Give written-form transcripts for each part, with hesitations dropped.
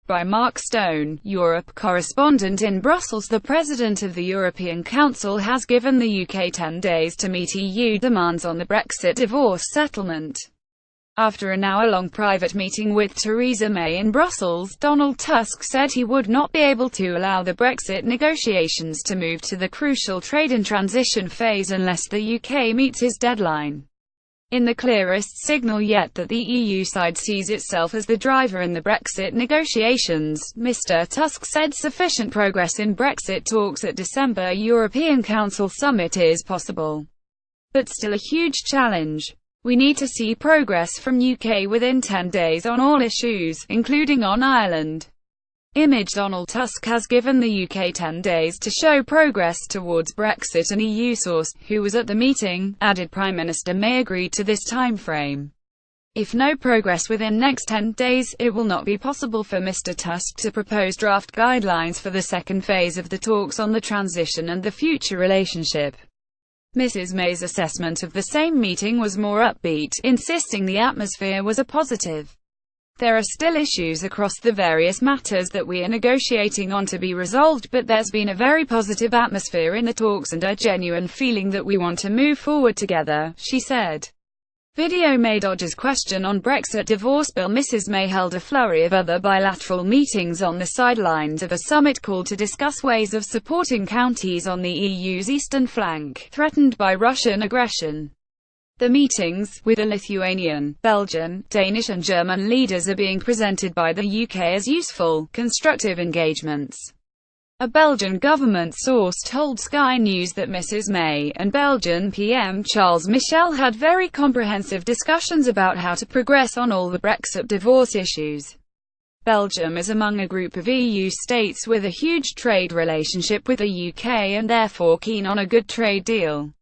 By Mark Stone, Europe correspondent in Brussels. The President of the European Council has given the UK 10 days to meet EU demands on the Brexit divorce settlement. After an hour-long private meeting with Theresa May in Brussels, Donald Tusk said he would not be able to allow the Brexit negotiations to move to the crucial trade and transition phase unless the UK meets his deadline. In the clearest signal yet that the EU side sees itself as the driver in the Brexit negotiations, Mr. Tusk said sufficient progress in Brexit talks at December European Council summit is possible, but still a huge challenge. We need to see progress from UK within 10 days on all issues, including on Ireland. Image. Donald Tusk has given the UK 10 days to show progress towards Brexit. An EU source, who was at the meeting, added Prime Minister May agreed to this timeframe. If no progress within next 10 days, it will not be possible for Mr. Tusk to propose draft guidelines for the second phase of the talks on the transition and the future relationship. Mrs. May's assessment of the same meeting was more upbeat, insisting the atmosphere was a positive. There are still issues across the various matters that we are negotiating on to be resolved, but there's been a very positive atmosphere in the talks and a genuine feeling that we want to move forward together, she said. Video. May dodges question on Brexit divorce bill. Mrs. May held a flurry of other bilateral meetings on the sidelines of a summit called to discuss ways of supporting counties on the EU's eastern flank, threatened by Russian aggression. The meetings, with the Lithuanian, Belgian, Danish and German leaders, are being presented by the UK as useful, constructive engagements. A Belgian government source told Sky News that Mrs. May and Belgian PM Charles Michel had very comprehensive discussions about how to progress on all the Brexit divorce issues. Belgium is among a group of EU states with a huge trade relationship with the UK and therefore keen on a good trade deal.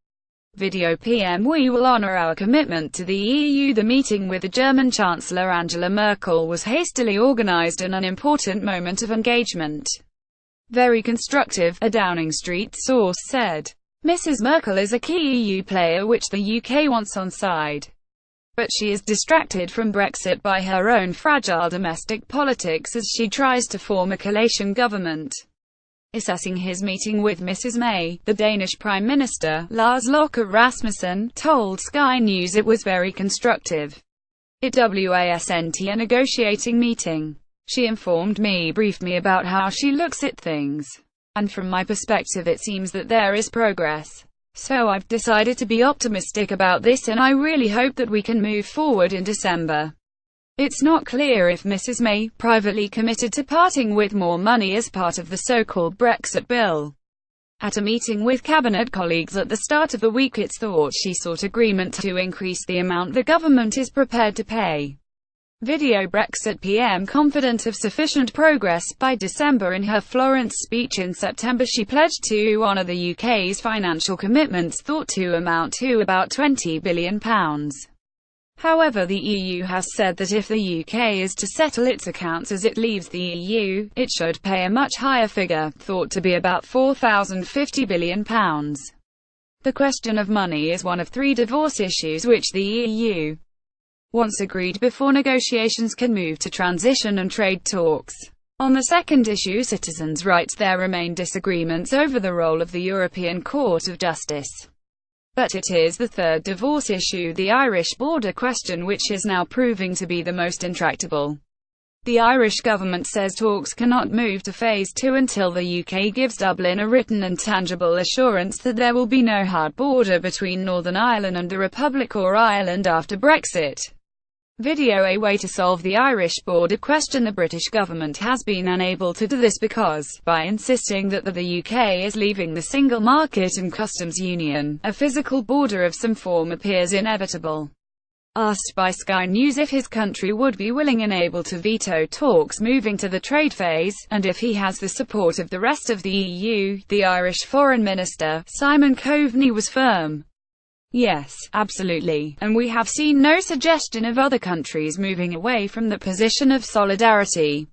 Video. PM. We will honour our commitment to the EU. The meeting with the German Chancellor Angela Merkel was hastily organised, an unimportant moment of engagement. Very constructive, a Downing Street source said. Mrs. Merkel is a key EU player which the UK wants on side. But she is distracted from Brexit by her own fragile domestic politics as she tries to form a coalition government. Assessing his meeting with Mrs. May, the Danish Prime Minister, Lars Løkke Rasmussen, told Sky News it was very constructive. It wasn't a negotiating meeting. She informed me, briefed me about how she looks at things. And from my perspective it seems that there is progress. So I've decided to be optimistic about this and I really hope that we can move forward in December. It's not clear if Mrs. May privately committed to parting with more money as part of the so-called Brexit bill. At a meeting with cabinet colleagues at the start of the week, it's thought she sought agreement to increase the amount the government is prepared to pay. Video. Brexit PM confident of sufficient progress by December. In her Florence speech in September, she pledged to honour the UK's financial commitments, thought to amount to about £20 billion. However, the EU has said that if the UK is to settle its accounts as it leaves the EU, it should pay a much higher figure, thought to be about £4,050 billion. The question of money is one of three divorce issues which the EU once agreed before negotiations can move to transition and trade talks. On the second issue, citizens' rights, there remain disagreements over the role of the European Court of Justice. But it is the third divorce issue, the Irish border question, which is now proving to be the most intractable. The Irish government says talks cannot move to phase 2 until the UK gives Dublin a written and tangible assurance that there will be no hard border between Northern Ireland and the Republic or Ireland after Brexit. Video. A way to solve the Irish border question. The British government has been unable to do this because, by insisting that the UK is leaving the single market and customs union, a physical border of some form appears inevitable. Asked by Sky News if his country would be willing and able to veto talks moving to the trade phase, and if he has the support of the rest of the EU, the Irish Foreign Minister, Simon Coveney, was firm. Yes, absolutely, and we have seen no suggestion of other countries moving away from the position of solidarity.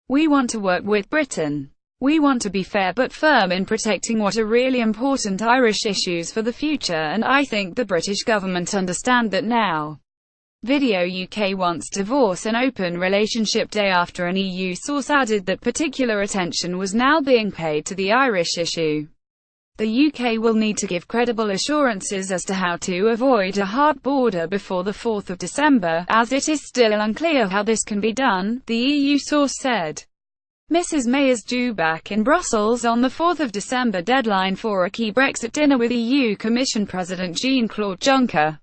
We want to work with Britain. We want to be fair but firm in protecting what are really important Irish issues for the future, and I think the British government understand that now. Video UK wants divorce an open relationship day after an EU source added that particular attention was now being paid to the Irish issue. The UK will need to give credible assurances as to how to avoid a hard border before the 4th of December, as it is still unclear how this can be done, the EU source said. Mrs May is due back in Brussels on the 4th of December deadline for a key Brexit dinner with EU Commission President Jean-Claude Juncker.